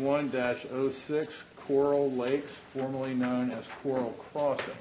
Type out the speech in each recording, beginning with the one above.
1-06 Coral Lakes, formerly known as Coral Crossing.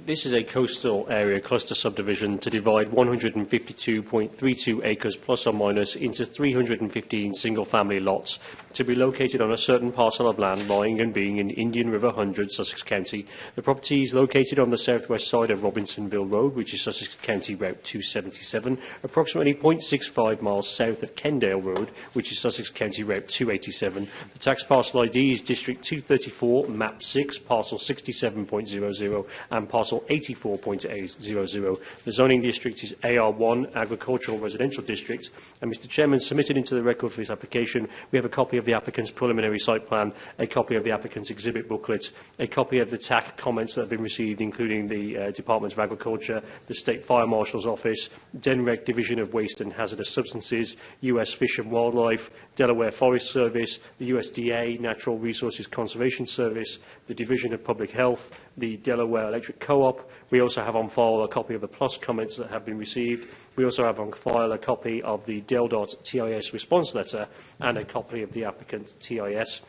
This is a coastal area cluster subdivision to divide 152.32 acres plus or minus into 315 single-family lots to be located on a certain parcel of land lying and being in Indian River 100, Sussex County. The property is located on the southwest side of Robinsonville Road, which is Sussex County Route 277, approximately 0.65 miles south of Kendale Road, which is Sussex County Route 287. The tax parcel ID is District 234, Map 6, Parcel 67.00 and Parcel 84.800. The zoning district is AR1, Agricultural Residential District. And Mr. Chairman, submitted into the record for this application, we have a copy of the applicant's preliminary site plan, a copy of the applicant's exhibit booklet, a copy of the TAC comments that have been received, including the Department of Agriculture, the State Fire Marshal's Office, DENREC Division of Waste and Hazardous Substances, US Fish and Wildlife, Delaware Forest Service, the USDA Natural Resources Conservation Service, the Division of Public Health, the Delaware Electric Co-op. We also have on file a copy of the PLUS comments that have been received. We also have on file a copy of the DelDOT TIS response letter and a copy of the applicant's TIS.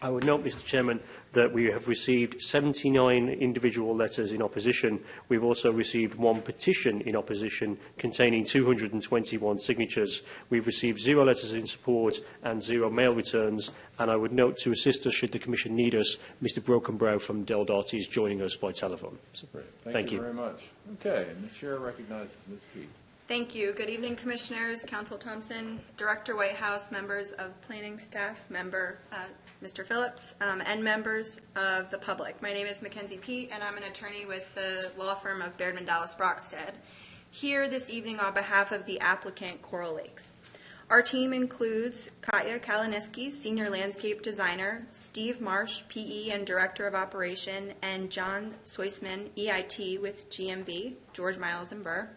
I would note, Mr. Chairman, that we have received 79 individual letters in opposition. We've also received one petition in opposition containing 221 signatures. We've received 0 letters in support and 0 mail returns. And I would note, to assist us should the Commission need us, Mr. Brokenbrow from DelDOT is joining us by telephone. Thank you very much. Okay, and the Chair recognizes Ms. Key. Thank you. Good evening, Commissioners, Council Thompson, Director Whitehouse, members of planning staff, member Mr. Phillips, and members of the public. My name is Mackenzie Peete, and I'm an attorney with the law firm of Bairdman Dallas Brockstead, here this evening on behalf of the applicant, Coral Lakes. Our team includes Katya Kalaniski, Senior Landscape Designer, Steve Marsh, PE and Director of Operation, and John Soisman, EIT with GMB, George Miles and Burr.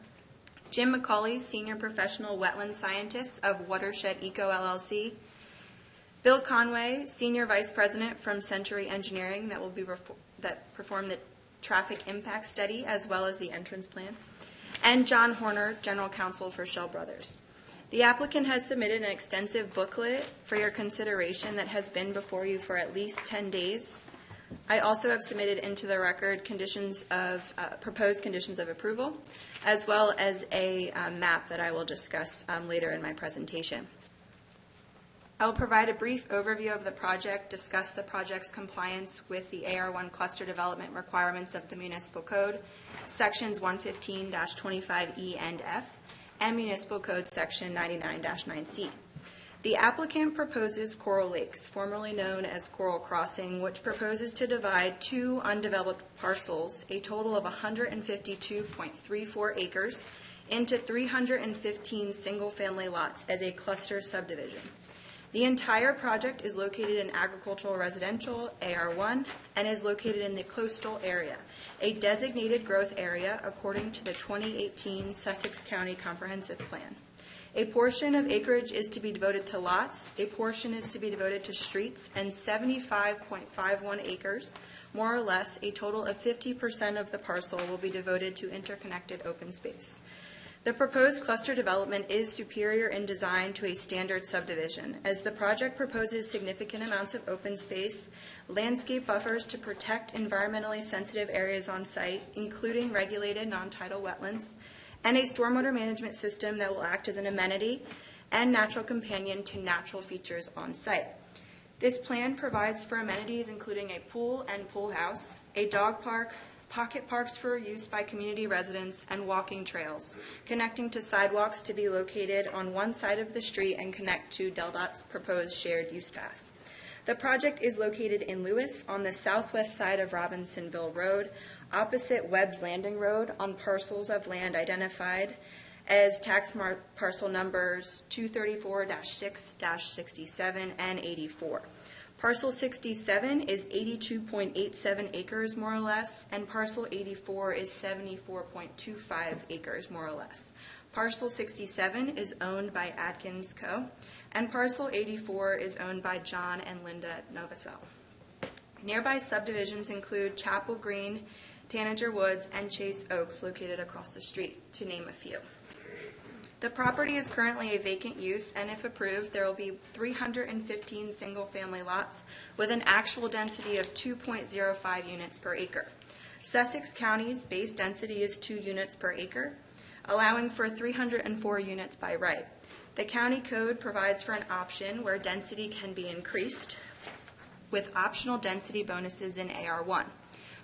Jim McCauley, Senior Professional Wetland Scientist of Watershed Eco LLC. Bill Conway, Senior Vice President from Century Engineering that will be perform the traffic impact study as well as the entrance plan. And John Horner, General Counsel for Shell Brothers. The applicant has submitted an extensive booklet for your consideration that has been before you for at least 10 days. I also have submitted into the record proposed conditions of approval, as well as a map that I will discuss later in my presentation. I will provide a brief overview of the project, discuss the project's compliance with the AR1 cluster development requirements of the Municipal Code, Sections 115-25E and F, and Municipal Code Section 99-9C. The applicant proposes Coral Lakes, formerly known as Coral Crossing, which proposes to divide 2 undeveloped parcels, a total of 152.34 acres, into 315 single-family lots as a cluster subdivision. The entire project is located in Agricultural Residential, AR1, and is located in the coastal area, a designated growth area according to the 2018 Sussex County Comprehensive Plan. A portion of acreage is to be devoted to lots, a portion is to be devoted to streets, and 75.51 acres, more or less, a total of 50% of the parcel will be devoted to interconnected open space. The proposed cluster development is superior in design to a standard subdivision, as the project proposes significant amounts of open space, landscape buffers to protect environmentally sensitive areas on site, including regulated non-tidal wetlands, and a stormwater management system that will act as an amenity and natural companion to natural features on site. This plan provides for amenities including a pool and pool house, a dog park, pocket parks for use by community residents, and walking trails, connecting to sidewalks to be located on one side of the street and connect to DelDOT's proposed shared use path. The project is located in Lewis on the southwest side of Robinsonville Road, opposite Webb's Landing Road, on parcels of land identified as tax parcel numbers 234-6-67 and 84. Parcel 67 is 82.87 acres, more or less, and parcel 84 is 74.25 acres, more or less. Parcel 67 is owned by Atkins Co., and parcel 84 is owned by John and Linda Novosel. Nearby subdivisions include Chapel Green, Tanager Woods, and Chase Oaks, located across the street, to name a few. The property is currently a vacant use, and if approved, there will be 315 single-family lots with an actual density of 2.05 units per acre. Sussex County's base density is 2 units per acre, allowing for 304 units by right. The county code provides for an option where density can be increased with optional density bonuses in AR1.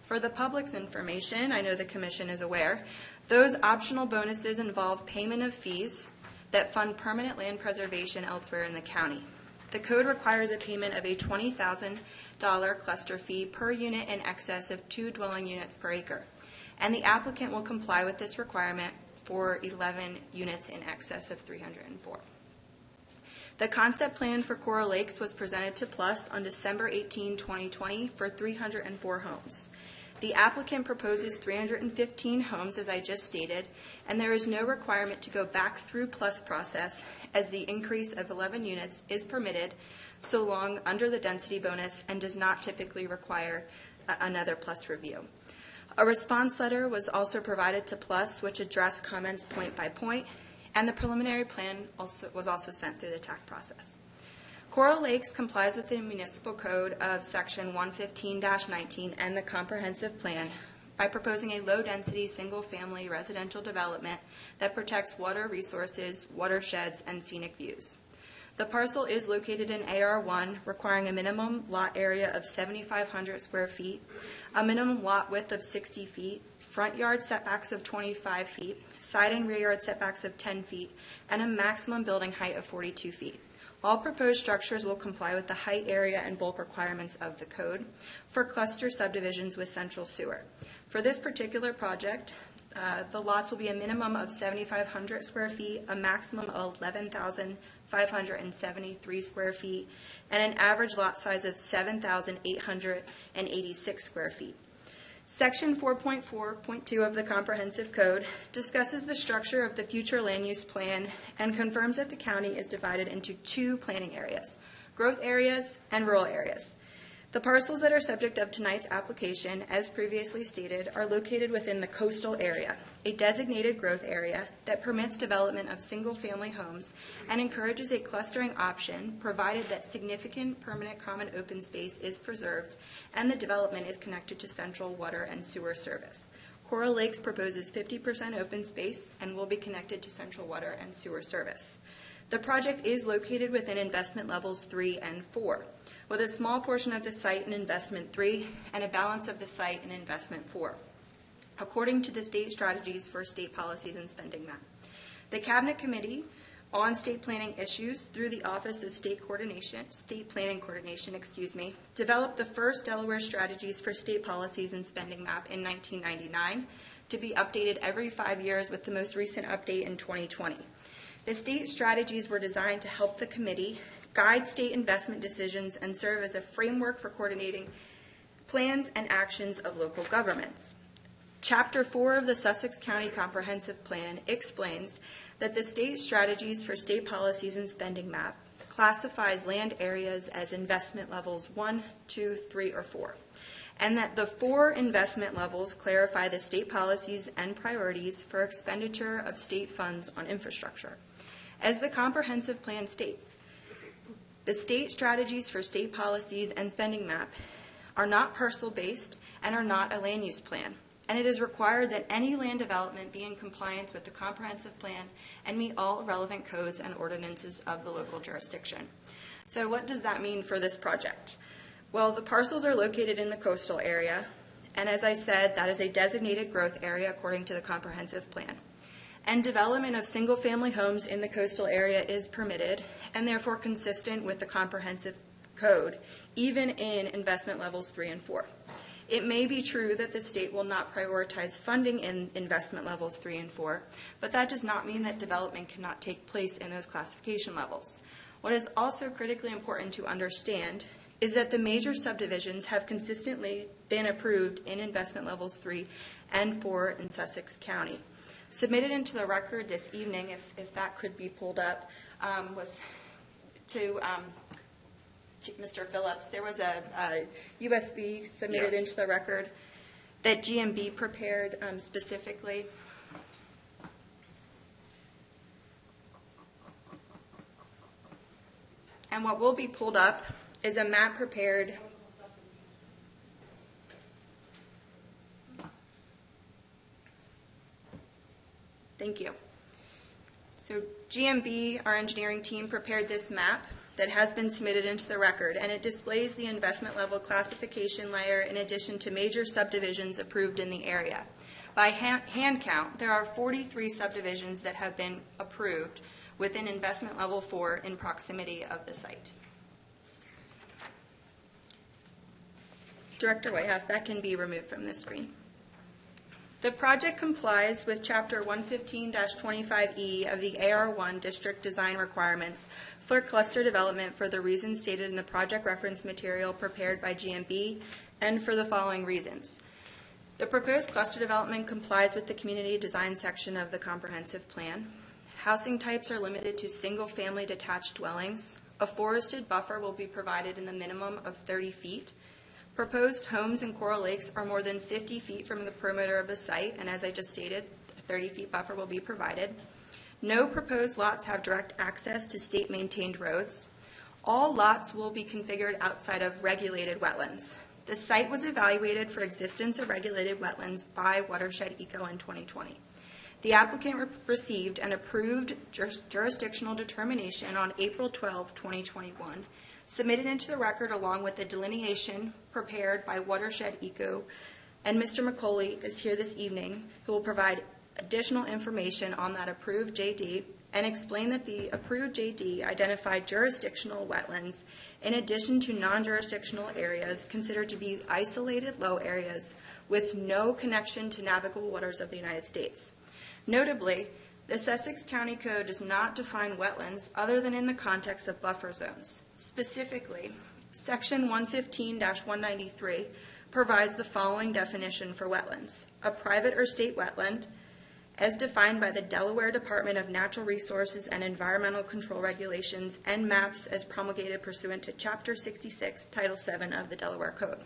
For the public's information, I know the Commission is aware, those optional bonuses involve payment of fees that fund permanent land preservation elsewhere in the county. The code requires a payment of a $20,000 cluster fee per unit in excess of 2 dwelling units per acre, and the applicant will comply with this requirement for 11 units in excess of 304. The concept plan for Coral Lakes was presented to PLUS on December 18, 2020 for 304 homes. The applicant proposes 315 homes, as I just stated, and there is no requirement to go back through PLUS process as the increase of 11 units is permitted so long under the density bonus and does not typically require another PLUS review. A response letter was also provided to PLUS, which addressed comments point by point, and the preliminary plan was also sent through the TAC process. Coral Lakes complies with the municipal code of section 115-19 and the comprehensive plan by proposing a low-density single-family residential development that protects water resources, watersheds, and scenic views. The parcel is located in AR1, requiring a minimum lot area of 7,500 square feet, a minimum lot width of 60 feet, front yard setbacks of 25 feet, side and rear yard setbacks of 10 feet, and a maximum building height of 42 feet. All proposed structures will comply with the height, area, and bulk requirements of the code for cluster subdivisions with central sewer. For this particular project, the lots will be a minimum of 7,500 square feet, a maximum of 11,573 square feet, and an average lot size of 7,886 square feet. Section 4.4.2 of the Comprehensive Code discusses the structure of the future land use plan and confirms that the county is divided into 2 planning areas, growth areas and rural areas. The parcels that are subject of tonight's application, as previously stated, are located within the coastal area, a designated growth area that permits development of single-family homes and encourages a clustering option provided that significant permanent common open space is preserved and the development is connected to central water and sewer service. Coral Lakes proposes 50% open space and will be connected to central water and sewer service. The project is located within investment levels 3 and 4, with a small portion of the site in investment 3 and a balance of the site in investment 4, according to the state strategies for state policies and spending map. The Cabinet Committee on State Planning Issues, through the Office of State Planning Coordination, developed the first Delaware strategies for state policies and spending map in 1999 to be updated every 5 years, with the most recent update in 2020. The state strategies were designed to help the committee guide state investment decisions and serve as a framework for coordinating plans and actions of local governments. Chapter 4 of the Sussex County Comprehensive Plan explains that the state strategies for state policies and spending map classifies land areas as investment levels 1, 2, 3, or 4, and that the 4 investment levels clarify the state policies and priorities for expenditure of state funds on infrastructure. As the comprehensive plan states, the state strategies for state policies and spending map are not parcel-based and are not a land use plan, and it is required that any land development be in compliance with the comprehensive plan and meet all relevant codes and ordinances of the local jurisdiction. So what does that mean for this project? Well, the parcels are located in the coastal area, and as I said, that is a designated growth area according to the comprehensive plan. And development of single-family homes in the coastal area is permitted and therefore consistent with the comprehensive code, even in investment levels 3 and 4. It may be true that the state will not prioritize funding in investment levels 3 and 4, but that does not mean that development cannot take place in those classification levels. What is also critically important to understand is that the major subdivisions have consistently been approved in investment levels 3 and 4 in Sussex County. Submitted into the record this evening, if that could be pulled up, was to Mr. Phillips. There was a USB submitted into the record that GMB prepared specifically. And what will be pulled up is a map prepared. Thank you. So GMB, our engineering team, prepared this map that has been submitted into the record, and it displays the investment level classification layer in addition to major subdivisions approved in the area. By hand count, there are 43 subdivisions that have been approved within investment level 4 in proximity of the site. Director Whitehouse, that can be removed from this screen. The project complies with Chapter 115-25E of the AR1 District Design Requirements for cluster development for the reasons stated in the project reference material prepared by GMB and for the following reasons. The proposed cluster development complies with the community design section of the comprehensive plan. Housing types are limited to single-family detached dwellings. A forested buffer will be provided in the minimum of 30 feet. Proposed homes in Coral Lakes are more than 50 feet from the perimeter of the site, and as I just stated, a 30-feet buffer will be provided. No proposed lots have direct access to state-maintained roads. All lots will be configured outside of regulated wetlands. The site was evaluated for existence of regulated wetlands by Watershed Eco in 2020. The applicant received an approved jurisdictional determination on April 12, 2021, submitted into the record along with the delineation prepared by Watershed Eco, and Mr. McCauley is here this evening who will provide additional information on that approved JD and explain that the approved JD identified jurisdictional wetlands in addition to non-jurisdictional areas considered to be isolated low areas with no connection to navigable waters of the United States. Notably, the Sussex County Code does not define wetlands other than in the context of buffer zones. Specifically, Section 115-193 provides the following definition for wetlands: a private or state wetland, as defined by the Delaware Department of Natural Resources and Environmental Control Regulations and maps as promulgated pursuant to Chapter 66, Title 7 of the Delaware Code.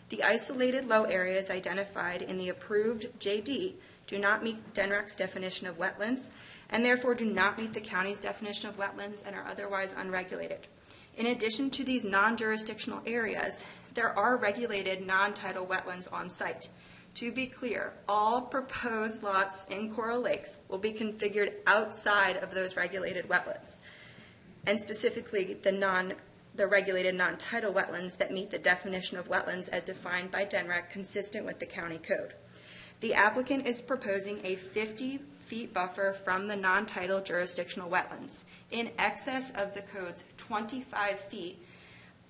The isolated low areas identified in the approved JD do not meet DNREC's definition of wetlands and therefore do not meet the county's definition of wetlands and are otherwise unregulated. In addition to these non-jurisdictional areas, there are regulated non-tidal wetlands on site. To be clear, all proposed lots in Coral Lakes will be configured outside of those regulated wetlands, and specifically the regulated non-tidal wetlands that meet the definition of wetlands as defined by DNREC consistent with the county code. The applicant is proposing a 50-feet buffer from the non-tidal jurisdictional wetlands in excess of the code's 25 feet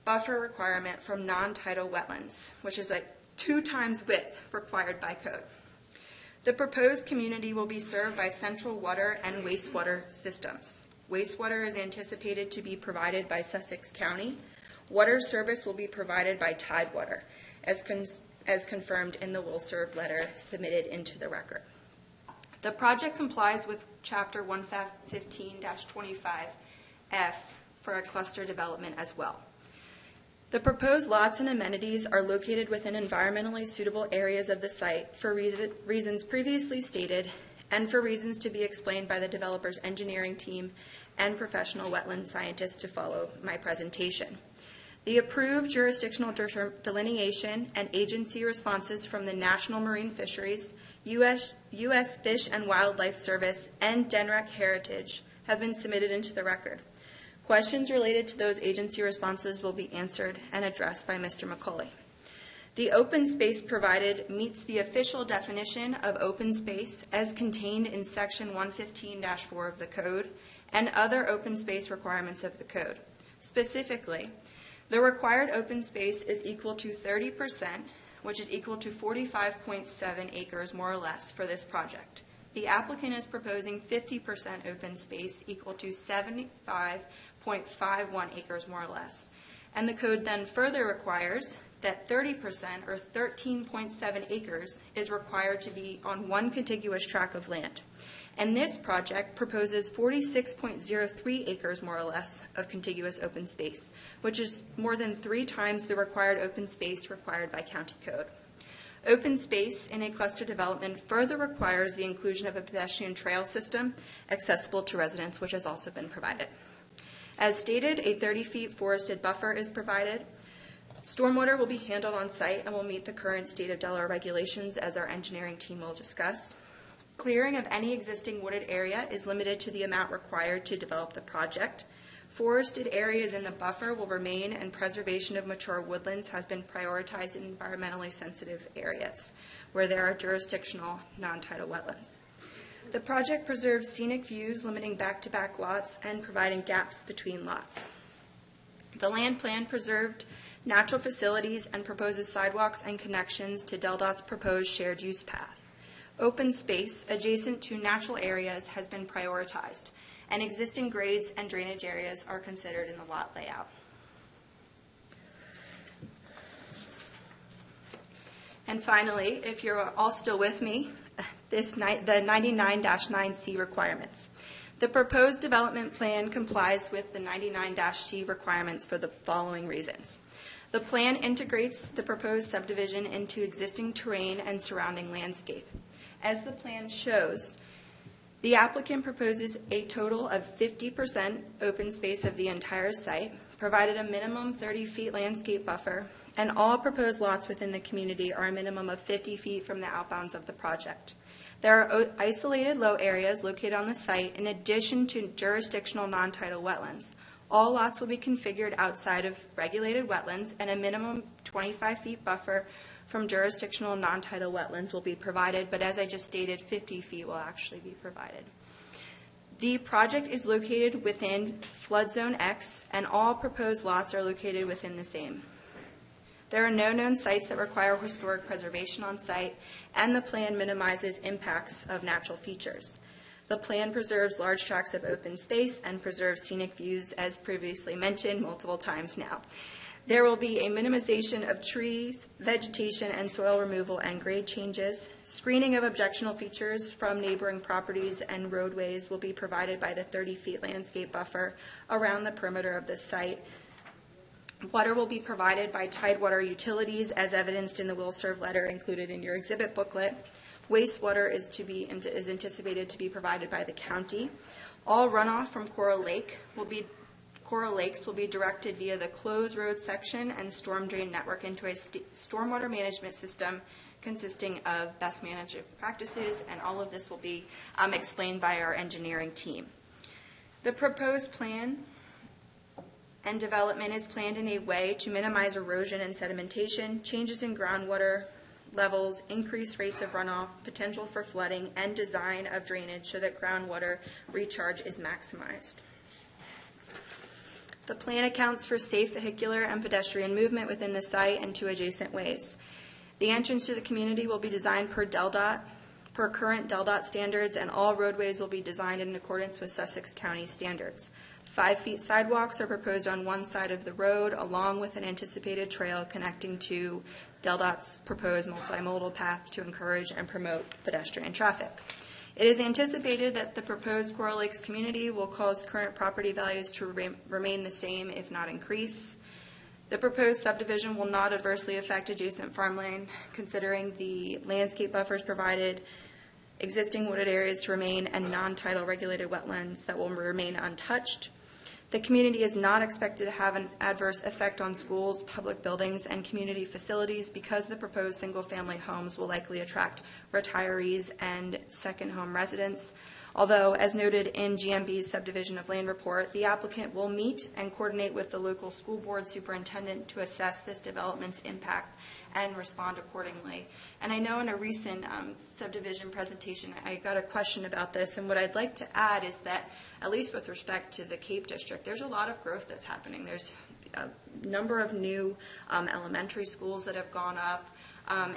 buffer requirement from non-tidal wetlands, which is a 2 times width required by code. The proposed community will be served by central water and wastewater systems. Wastewater is anticipated to be provided by Sussex County. Water service will be provided by Tidewater, as confirmed in the will serve letter submitted into the record. The project complies with Chapter 115-25F for a cluster development as well. The proposed lots and amenities are located within environmentally suitable areas of the site for reasons previously stated and for reasons to be explained by the developer's engineering team and professional wetland scientists to follow my presentation. The approved jurisdictional delineation and agency responses from the National Marine Fisheries, U.S. Fish and Wildlife Service, and DNREC Heritage have been submitted into the record. Questions related to those agency responses will be answered and addressed by Mr. McCauley. The open space provided meets the official definition of open space as contained in Section 115-4 of the Code and other open space requirements of the Code. Specifically, the required open space is equal to 30%, which is equal to 45.7 acres more or less for this project. The applicant is proposing 50% open space equal to 75.51 acres more or less. And the code then further requires that 30% or 13.7 acres is required to be on one contiguous tract of land. And this project proposes 46.03 acres more or less of contiguous open space, which is more than 3 times the required open space required by county code. Open space in a cluster development further requires the inclusion of a pedestrian trail system accessible to residents, which has also been provided. As stated, a 30-feet forested buffer is provided. Stormwater will be handled on site and will meet the current state of Delaware regulations, as our engineering team will discuss. Clearing of any existing wooded area is limited to the amount required to develop the project. Forested areas in the buffer will remain, and preservation of mature woodlands has been prioritized in environmentally sensitive areas where there are jurisdictional non-tidal wetlands. The project preserves scenic views, limiting back-to-back lots and providing gaps between lots. The land plan preserved natural facilities and proposes sidewalks and connections to DelDOT's proposed shared use path. Open space adjacent to natural areas has been prioritized, and existing grades and drainage areas are considered in the lot layout. And finally, if you're all still with me, the 99-9C requirements. The proposed development plan complies with the 99-C requirements for the following reasons. The plan integrates the proposed subdivision into existing terrain and surrounding landscape. As the plan shows, the applicant proposes a total of 50% open space of the entire site, provided a minimum 30-feet landscape buffer, and all proposed lots within the community are a minimum of 50 feet from the outbounds of the project. There are isolated low areas located on the site in addition to jurisdictional non-tidal wetlands. All lots will be configured outside of regulated wetlands, and a minimum 25 feet buffer from jurisdictional non-tidal wetlands will be provided, but as I just stated, 50 feet will actually be provided. The project is located within flood zone X, and all proposed lots are located within the same. There are no known sites that require historic preservation on site, and the plan minimizes impacts of natural features. The plan preserves large tracts of open space and preserves scenic views, as previously mentioned multiple times now. There will be a minimization of trees, vegetation, and soil removal and grade changes. Screening of objectionable features from neighboring properties and roadways will be provided by the 30-feet landscape buffer around the perimeter of the site. Water will be provided by Tidewater Utilities, as evidenced in the will serve letter included in your exhibit booklet. Wastewater is anticipated to be provided by the county. All runoff from Coral Lakes will be directed via the closed road section and storm drain network into a stormwater management system consisting of best management practices, and all of this will be explained by our engineering team. The proposed plan and development is planned in a way to minimize erosion and sedimentation, changes in groundwater levels, increased rates of runoff, potential for flooding, and design of drainage so that groundwater recharge is maximized. The plan accounts for safe vehicular and pedestrian movement within the site and 2 adjacent ways. The entrance to the community will be designed per current DelDOT standards, and all roadways will be designed in accordance with Sussex County standards. 5 feet sidewalks are proposed on one side of the road, along with an anticipated trail connecting to DelDOT's proposed multimodal path to encourage and promote pedestrian traffic. It is anticipated that the proposed Coral Lakes community will cause current property values to remain the same, if not increase. The proposed subdivision will not adversely affect adjacent farmland, considering the landscape buffers provided, existing wooded areas to remain, and non-tidal regulated wetlands that will remain untouched. The community is not expected to have an adverse effect on schools, public buildings, and community facilities because the proposed single-family homes will likely attract retirees and second home residents. Although, as noted in GMB's subdivision of land report, the applicant will meet and coordinate with the local school board superintendent to assess this development's impact and respond accordingly. And I know in a recent subdivision presentation, I got a question about this, and what I'd like to add is that, at least with respect to the Cape District, there's a lot of growth that's happening. There's a number of new elementary schools that have gone up.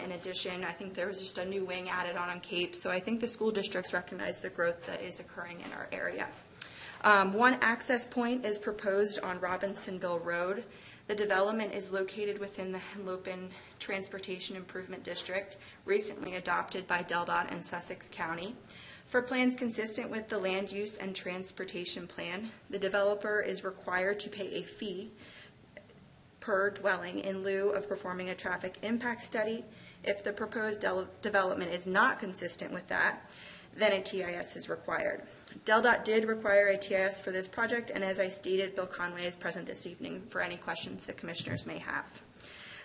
In addition, I think there was just a new wing added on Cape, so I think the school districts recognize the growth that is occurring in our area. One access point is proposed on Robinsonville Rd. The development is located within the Henlopen Transportation Improvement District, recently adopted by DelDOT and Sussex County. For plans consistent with the Land Use and Transportation Plan, the developer is required to pay a fee per dwelling in lieu of performing a traffic impact study. If the proposed development is not consistent with that, then a TIS is required. DelDOT did require a TIS for this project, and as I stated, Bill Conway is present this evening for any questions the commissioners may have.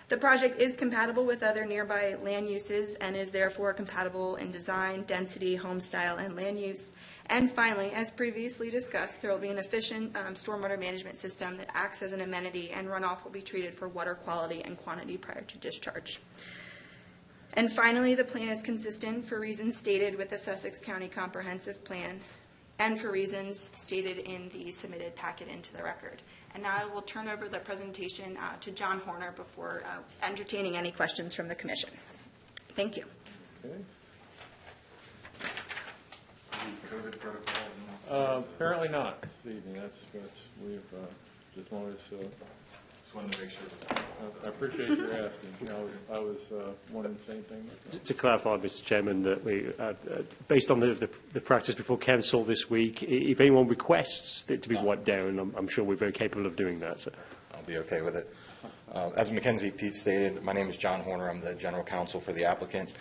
The project is compatible with other nearby land uses and is therefore compatible in design, density, home style, and land use. And finally, as previously discussed, there will be an efficient stormwater management system that acts as an amenity, and runoff will be treated for water quality and quantity prior to discharge. And finally, the plan is consistent for reasons stated with the Sussex County Comprehensive Plan and for reasons stated in the submitted packet into the record. And now I will turn over the presentation to John Horner before entertaining any questions from the Commission. Thank you. Okay. COVID protocols? Apparently not this evening. We've just wanted to. Just wanted to make sure. I appreciate your asking. I was wondering the same thing. To clarify, Mr. Chairman, that we, based on the practice before Council this week, if anyone requests it to be wiped down, I'm sure we're very capable of doing that. So. I'll be okay with it. As Mackenzie Pete stated, my name is John Horner. I'm the General Counsel for the applicant.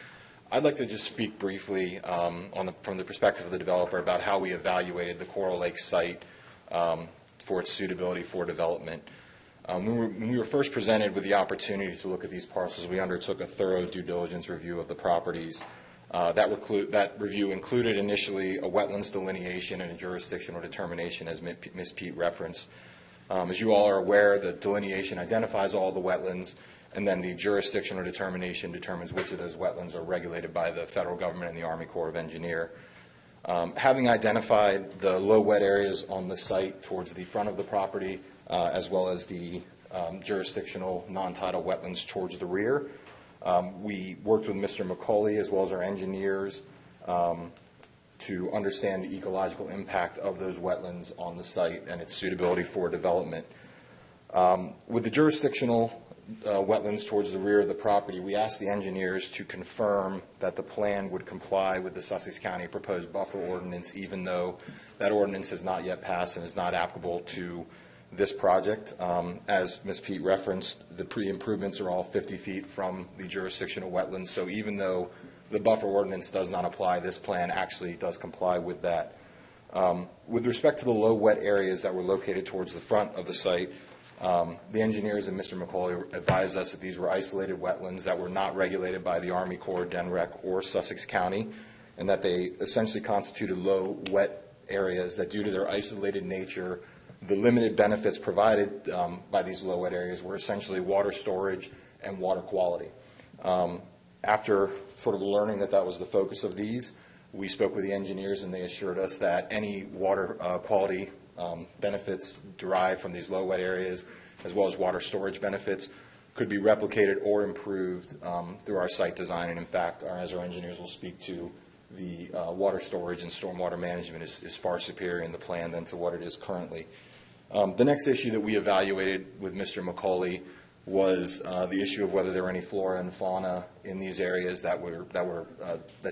I'd like to just speak briefly from the perspective of the developer about how we evaluated the Coral Lake site for its suitability for development. When we were first presented with the opportunity to look at these parcels, we undertook a thorough due diligence review of the properties. That review included initially a wetlands delineation and a jurisdictional determination, as Ms. Pete referenced. As you all are aware, the delineation identifies all the wetlands, and then the jurisdictional determination determines which of those wetlands are regulated by the federal government and the Army Corps of Engineers. Having identified the low wet areas on the site towards the front of the property, as well as the jurisdictional non-tidal wetlands towards the rear, we worked with Mr. McCauley as well as our engineers to understand the ecological impact of those wetlands on the site and its suitability for development. With the jurisdictional wetlands towards the rear of the property, we asked the engineers to confirm that the plan would comply with the Sussex County proposed buffer ordinance, even though that ordinance has not yet passed and is not applicable to this project. As Ms. Pete referenced, the pre-improvements are all 50 feet from the jurisdictional wetlands, so even though the buffer ordinance does not apply, this plan actually does comply with that. With respect to the low wet areas that were located towards the front of the site, the engineers and Mr. McCauley advised us that these were isolated wetlands that were not regulated by the Army Corps, DENREC, or Sussex County, and that they essentially constituted low wet areas that, due to their isolated nature, the limited benefits provided by these low wet areas were essentially water storage and water quality. After sort of learning that that was the focus of these, we spoke with the engineers, and they assured us that any water quality benefits derived from these low wet areas, as well as water storage benefits, could be replicated or improved through our site design. And in fact, as our engineers will speak to, the water storage and stormwater management is far superior in the plan than to what it is currently. The next issue that we evaluated with Mr. McCauley was the issue of whether there were any flora and fauna in these areas that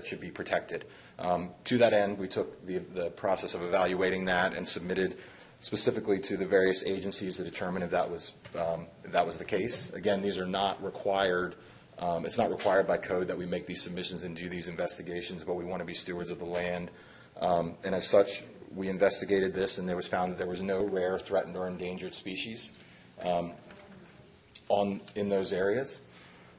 should be protected. To that end, we took the process of evaluating that and submitted specifically to the various agencies to determine if that was the case. Again, these are not required. It's not required by code that we make these submissions and do these investigations, but we want to be stewards of the land. And as such, we investigated this, and it was found that there was no rare, threatened, or endangered species in those areas.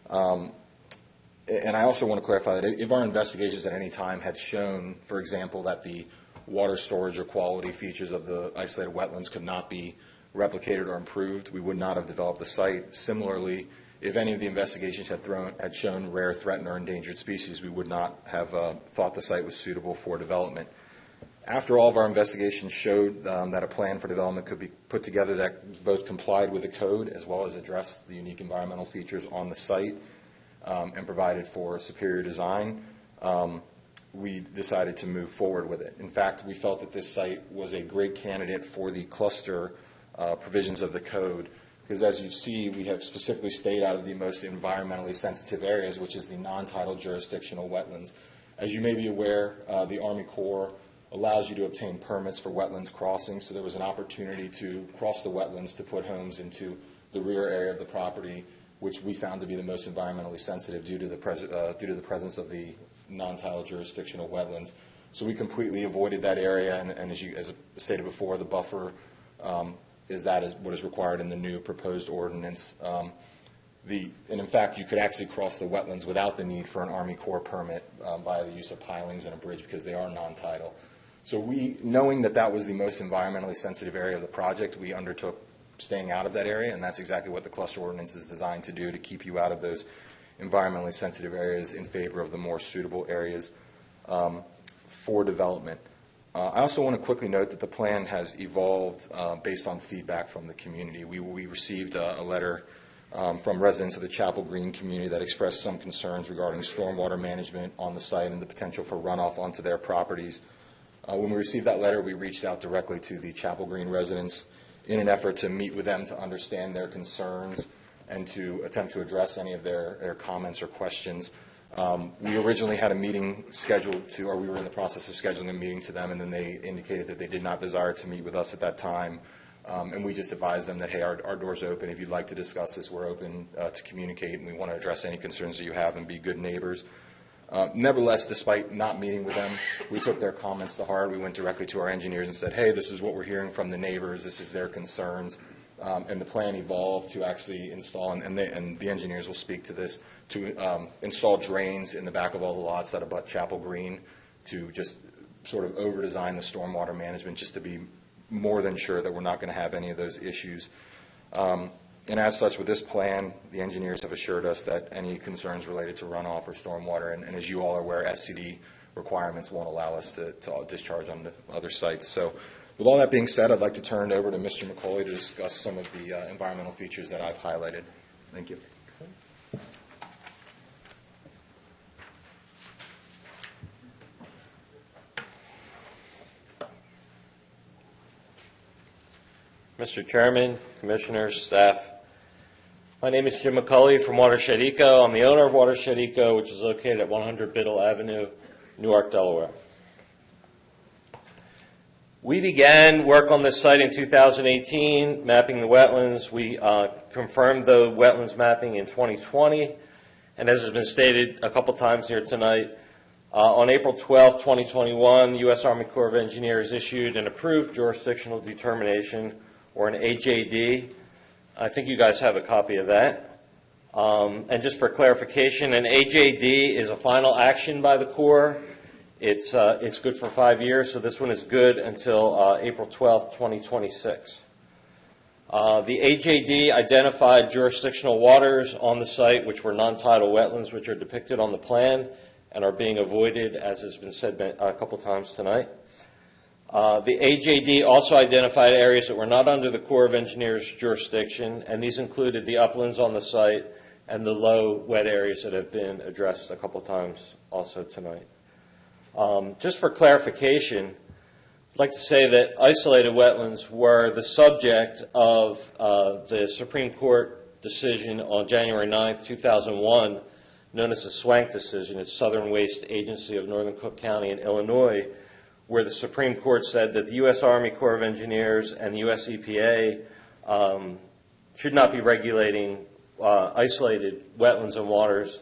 And I also want to clarify that if our investigations at any time had shown, for example, that the water storage or quality features of the isolated wetlands could not be replicated or improved, we would not have developed the site. Similarly, if any of the investigations had shown rare, threatened, or endangered species, we would not have thought the site was suitable for development. After all of our investigations showed that a plan for development could be put together that both complied with the code as well as addressed the unique environmental features on the site and provided for superior design, we decided to move forward with it. In fact, we felt that this site was a great candidate for the cluster provisions of the code, because as you see, we have specifically stayed out of the most environmentally sensitive areas, which is the non-tidal jurisdictional wetlands. As you may be aware, the Army Corps allows you to obtain permits for wetlands crossings, so there was an opportunity to cross the wetlands to put homes into the rear area of the property, which we found to be the most environmentally sensitive due to the presence of the non-tidal jurisdictional wetlands. So we completely avoided that area, and as stated before, the buffer is what is required in the new proposed ordinance. And in fact, you could actually cross the wetlands without the need for an Army Corps permit via the use of pilings and a bridge because they are non-tidal. So knowing that that was the most environmentally sensitive area of the project, we undertook staying out of that area, and that's exactly what the cluster ordinance is designed to do, to keep you out of those environmentally sensitive areas in favor of the more suitable areas for development. I also want to quickly note that the plan has evolved based on feedback from the community. We received a letter from residents of the Chapel Green community that expressed some concerns regarding stormwater management on the site and the potential for runoff onto their properties. When we received that letter, we reached out directly to the Chapel Green residents in an effort to meet with them to understand their concerns and to attempt to address any of their comments or questions. We originally had a meeting scheduled or we were in the process of scheduling a meeting to them, and then they indicated that they did not desire to meet with us at that time. And we just advised them that, hey, our door's open. If you'd like to discuss this, we're open to communicate, and we want to address any concerns that you have and be good neighbors. Nevertheless, despite not meeting with them, we took their comments to heart. We went directly to our engineers and said, hey, this is what we're hearing from the neighbors. This is their concerns. And the plan evolved to actually install, and the engineers will speak to this, to install drains in the back of all the lots that abut Chapel Green to just sort of over-design the stormwater management just to be more than sure that we're not going to have any of those issues. And as such, with this plan, the engineers have assured us that any concerns related to runoff or stormwater, and as you all are aware, SCD requirements won't allow us to discharge on the other sites. So with all that being said, I'd like to turn it over to Mr. McCauley to discuss some of the environmental features that I've highlighted. Thank you. Mr. Chairman, Commissioners, staff, my name is Jim McCulley from Watershed Eco. I'm the owner of Watershed Eco, which is located at 100 Biddle Avenue, Newark, Delaware. We began work on this site in 2018, mapping the wetlands. We confirmed the wetlands mapping in 2020, and as has been stated a couple times here tonight, on April 12, 2021, the U.S. Army Corps of Engineers issued an approved jurisdictional determination, or an AJD. I think you guys have a copy of that. And just for clarification, an AJD is a final action by the Corps. It's good for 5 years, so this one is good until April 12th, 2026. The AJD identified jurisdictional waters on the site which were non-tidal wetlands, which are depicted on the plan and are being avoided, as has been said a couple times tonight. The AJD also identified areas that were not under the Corps of Engineers jurisdiction, and these included the uplands on the site and the low wet areas that have been addressed a couple times also tonight. Just for clarification, I'd like to say that isolated wetlands were the subject of the Supreme Court decision on January 9th, 2001, known as the Swank decision. It's Southern Waste Agency of Northern Cook County in Illinois, where the Supreme Court said that the U.S. Army Corps of Engineers and the U.S. EPA should not be regulating isolated wetlands and waters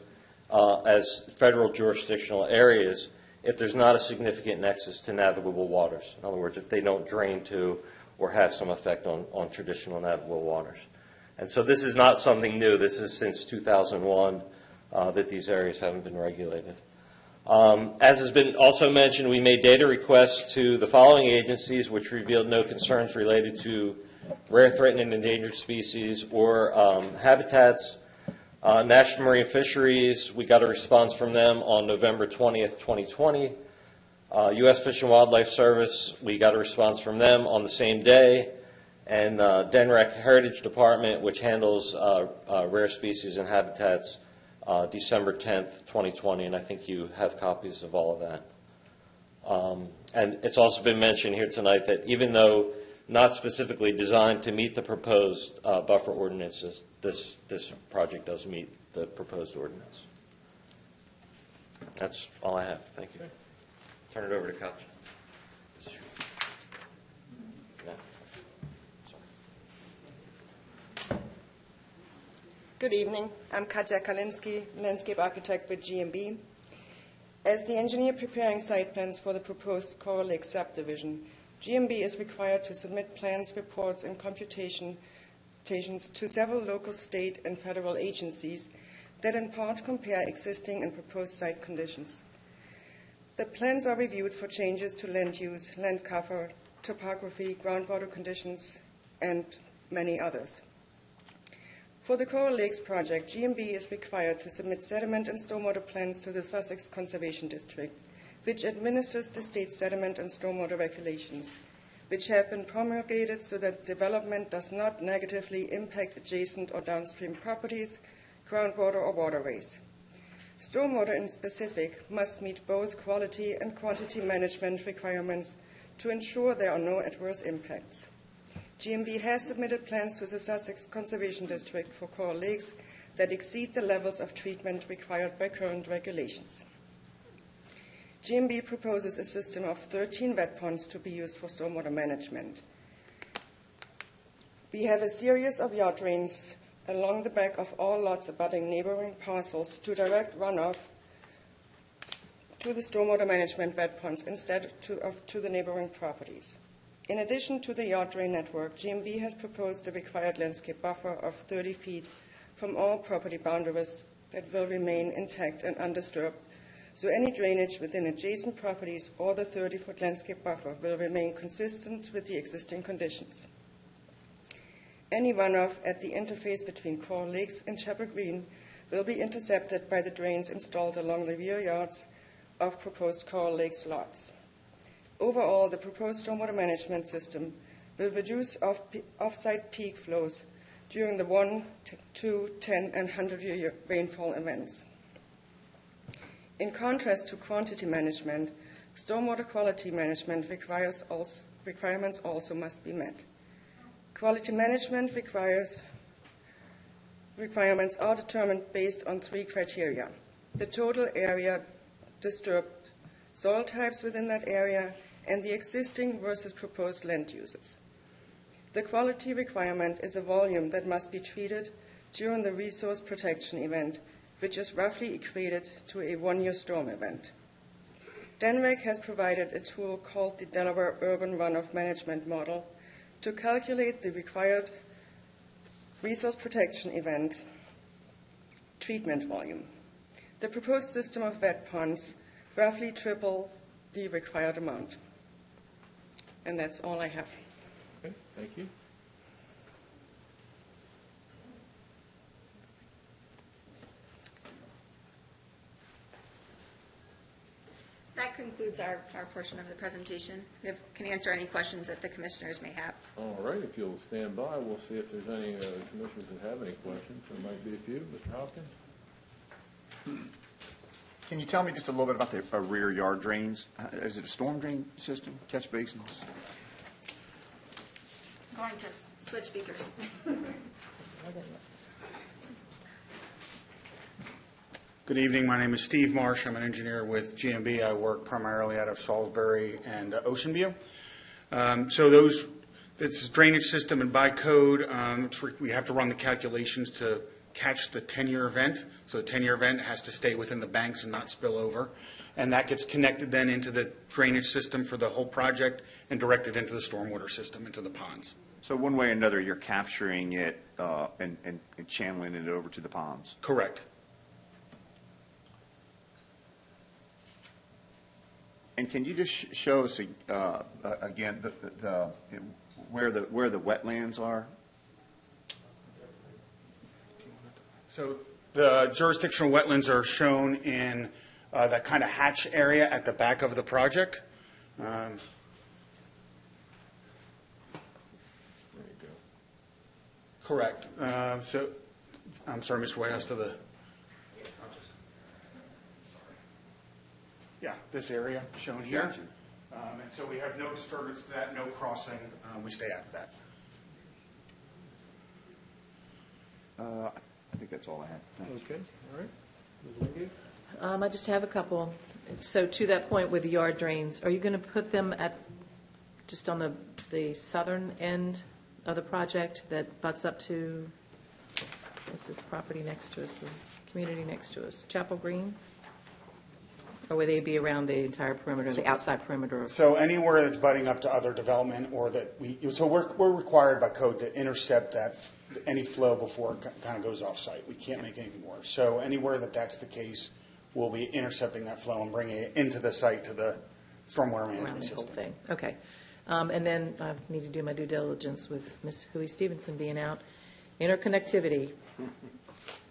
as federal jurisdictional areas if there's not a significant nexus to navigable waters. In other words, if they don't drain to or have some effect on traditional navigable waters. And so this is not something new. This is since 2001 that these areas haven't been regulated. As has been also mentioned, we made data requests to the following agencies, which revealed no concerns related to rare, threatened, and endangered species or habitats. National Marine Fisheries, we got a response from them on November 20th, 2020. U.S. Fish and Wildlife Service, we got a response from them on the same day. And DNREC Heritage Department, which handles rare species and habitats, December 10th, 2020, and I think you have copies of all of that. And it's also been mentioned here tonight that even though not specifically designed to meet the proposed buffer ordinances, this project does meet the proposed ordinance. That's all I have. Thank you. Turn it over to Couch. Yeah. Sorry. Good evening. I'm Katja Kalinski, landscape architect with GMB. The 2018 Buffer Ordinance was approved by the Corps of Engineers. It was As the engineer preparing site plans for the proposed Coral Lake subdivision, GMB is required to submit plans, reports, and computations to several local, state, and federal agencies that in part compare existing and proposed site conditions. The plans are reviewed for changes to land use, land cover, topography, groundwater conditions, and many others. For the Coral Lakes project, GMB is required to submit sediment and stormwater plans to the Sussex Conservation District, which administers the state's sediment and stormwater regulations, which have been promulgated so that development does not negatively impact adjacent or downstream properties, groundwater, or waterways. Stormwater in specific must meet both quality and quantity management requirements to ensure there are no adverse impacts. GMB has submitted plans to the Sussex Conservation District for Coral Lakes that exceed the levels of treatment required by current regulations. GMB proposes a system of 13 wet ponds to be used for stormwater management. We have a series of yard drains along the back of all lots abutting neighboring parcels to direct runoff to the stormwater management wet ponds instead to the neighboring properties. In addition to the yard drain network, GMB has proposed a required landscape buffer of 30 feet from all property boundaries that will remain intact and undisturbed, so any drainage within adjacent properties or the 30-foot landscape buffer will remain consistent with the existing conditions. Any runoff at the interface between Coral Lakes and Chapel Green will be intercepted by the drains installed along the rear yards of proposed Coral Lakes lots. Overall, the proposed stormwater management system will reduce off-site peak flows during the 1, 2, 10, and 100-year rainfall events. In contrast to quantity management, stormwater quality management requirements also must be met. Quality management requirements are determined based on 3 criteria: the total area disturbed, soil types within that area, and the existing versus proposed land uses. The quality requirement is a volume that must be treated during the resource protection event, which is roughly equated to a 1-year storm event. DENREC has provided a tool called the Delaware Urban Runoff Management Model to calculate the required resource protection event treatment volume. The proposed system of wet ponds roughly triple the required amount. And that's all I have. Okay, thank you. That concludes our portion of the presentation. We can answer any questions that the commissioners may have. All right, if you'll stand by, we'll see if there's any commissioners that have any questions. There might be a few. Mr. Hopkins? Can you tell me just a little bit about the rear yard drains? Is it a storm drain system, catch basins? I'm going to switch speakers. Good evening. My name is Steve Marsh. I'm an engineer with GMB. I work primarily out of Salisbury and Ocean View. This is drainage system, and by code, we have to run the calculations to catch the 10-year event. So the 10-year event has to stay within the banks and not spill over. And that gets connected then into the drainage system for the whole project and directed into the stormwater system, into the ponds. So one way or another, you're capturing it and channeling it over to the ponds. Correct. And can you just show us again where the wetlands are? So the jurisdictional wetlands are shown in that kind of hatch area at the back of the project. There you go. Correct. So, I'm sorry, Mr. Whitehouse, to the... Yeah, this area shown here. Gotcha. And so we have no disturbance to that, no crossing. We stay after that. I think that's all I have. Thanks. Okay, all right. Ms. Wingate? I just have a couple. So to that point with the yard drains, are you going to put them just on the southern end of the project that butts up to, what's this property next to us, the community next to us, Chapel Green? Or would they be around the entire perimeter, the outside perimeter of? So anywhere that's butting up to other development or that we're required by code to intercept any flow before it kind of goes off-site. We can't make anything worse. So anywhere that's the case, we'll be intercepting that flow and bringing it into the site to the stormwater Around management the whole system. thing, okay. And then I need to do my due diligence with Ms. Huey Stevenson being out. Interconnectivity.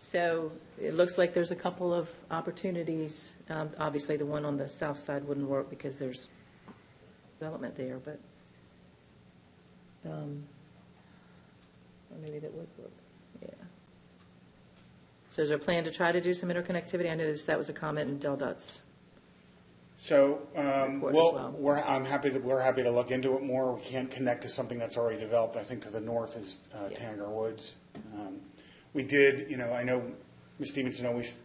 So it looks like there's a couple of opportunities. Obviously, the one on the south side wouldn't work because there's development there, but or maybe that would work, yeah. So is there a plan to try to do some interconnectivity? I noticed that was a comment in Del Dut's. So, Report as well. we're happy to look into it more. We can't connect to something that's already developed. I think to the north is Tanger Woods. We did, I know Ms. Stevenson always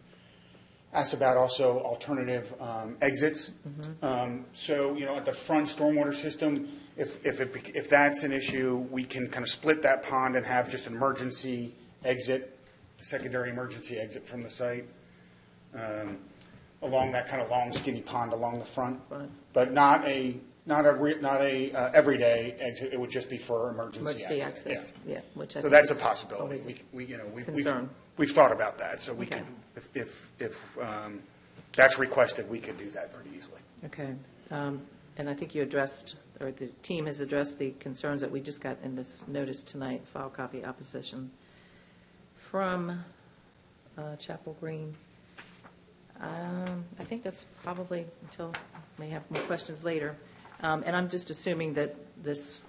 asks about also alternative exits. So, at the front stormwater system, if that's an issue, we can kind of split that pond and have just an emergency exit, a secondary emergency exit from the site. Along that kind of long skinny pond along the front, but not a everyday exit. It would just be for emergency access. Yeah, which I so think that's a is possibility. always concern. We've thought about that, so we Okay. could, if that's requested, we could do that pretty easily. Okay. And I think you addressed, or the team has addressed the concerns that we just got in this notice tonight, file copy opposition from Chapel Green. I think that's probably until may have more questions later. And I'm just assuming that this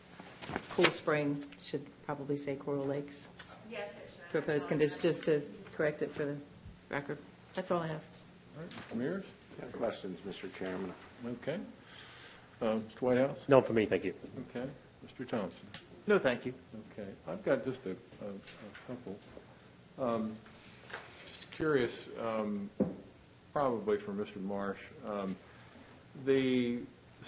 cool spring should probably say Coral Lakes. Yes, it should. Proposed conditions, just to correct it for the record. That's all I have. All right, Mears? No questions, Mr. Chairman. Okay. Mr. Whitehouse? None for me, thank you. Okay. Mr. Thompson? No, thank you. Okay. I've got just a couple. Just curious, probably for Mr. Marsh, the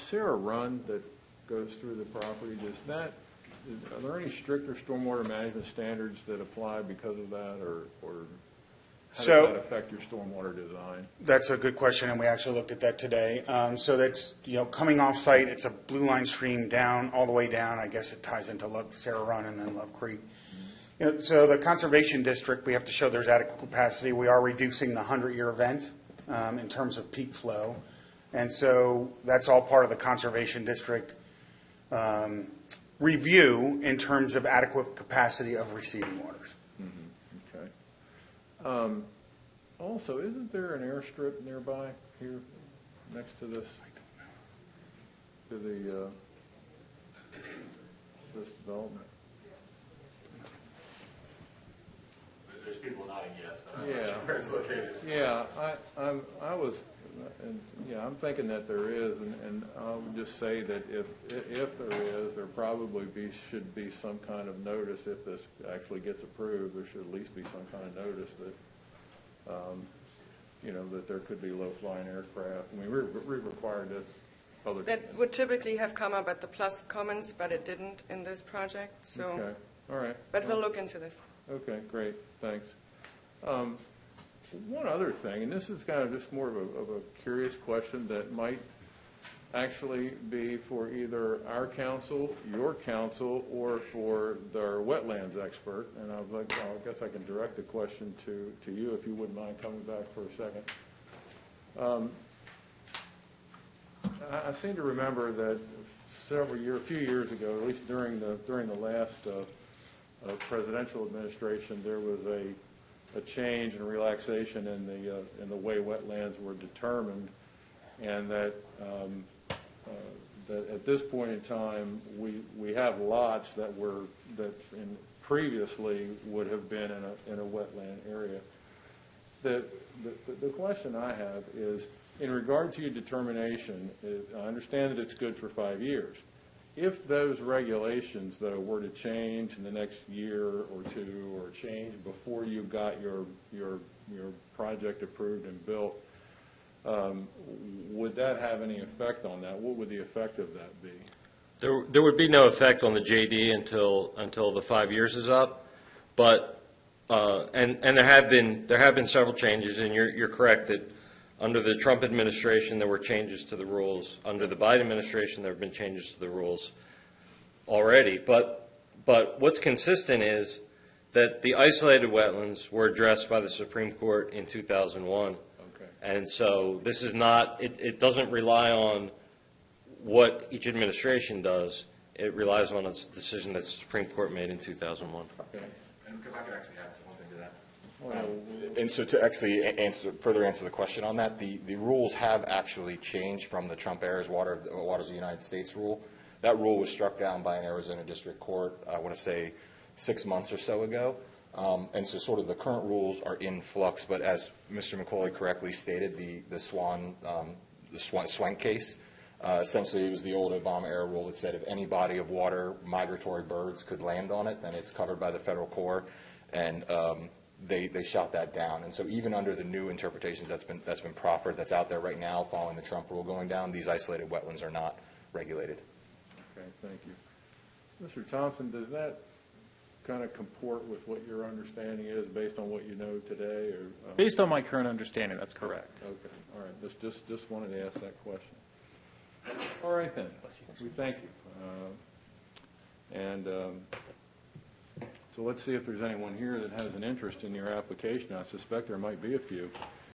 Sarah Run that goes through the property, are there any stricter stormwater management standards that apply because of that, or how does that affect your stormwater design? That's a good question, and we actually looked at that today. So that's, coming off-site, it's a blue line stream down, all the way down. I guess it ties into Sarah Run and then Love Creek. So the Conservation District, we have to show there's adequate capacity. We are reducing the 100-year event in terms of peak flow. And so that's all part of the Conservation District review in terms of adequate capacity of receiving waters. Okay. Also, isn't there an airstrip nearby here next to this? To the this development? There's people nodding yes, but I'm not sure where it's located. Yeah, I'm thinking that there is, and I would just say that if there is, there probably should be some kind of notice if this actually gets approved. There should at least be some kind of notice that, that there could be low-flying aircraft. I mean, we required this. That would typically have come up at the Plus Commons, but it didn't in this project, so. Okay, all right. But we'll look into this. Okay, great, thanks. One other thing, and this is kind of just more of a curious question that might actually be for either our council, your council, or for our wetlands expert. And I guess I can direct the question to you if you wouldn't mind coming back for a second. I seem to remember that a few years ago, at least during the last presidential administration, there was a change and relaxation in the way wetlands were determined, and that at this point in time we have lots that previously would have been in a wetland area. The question I have is, in regard to your determination, I understand that it's good for 5 years. If those regulations, though, were to change in the next year or two, or change before you got your project approved and built, would that have any effect on that? What would the effect of that be? There would be no effect on the JD until the 5 years is up, but and there have been several changes, and you're correct that Under the Trump administration, there were changes to the rules. Under the Biden administration, there have been changes to the rules already. But what's consistent is that the isolated wetlands were addressed by the Supreme Court in 2001. Okay. And so this is not, it doesn't rely on what each administration does. It relies on a decision that the Supreme Court made in 2001. Okay. And if I could actually add one thing to that. Well, And so to actually further answer the question on that, the rules have actually changed from the Trump era's Waters of the United States rule. That rule was struck down by an Arizona district court, I want to say 6 months or so ago. And so sort of the current rules are in flux, but as Mr. McCauley correctly stated, the Swank case, essentially it was the old Obama era rule that said if any body of water, migratory birds could land on it, then it's covered by the federal Corps. And they shot that down. And so even under the new interpretations that's been proffered, that's out there right now following the Trump rule going down, these isolated wetlands are not regulated. Okay, thank you. Mr. Thompson, does that kind of comport with what your understanding is based on what you know today? Or, Based on my current understanding, that's correct. Okay, all right. Just wanted to ask that question. All right then. We thank you. So let's see if there's anyone here that has an interest in your application. I suspect there might be a few.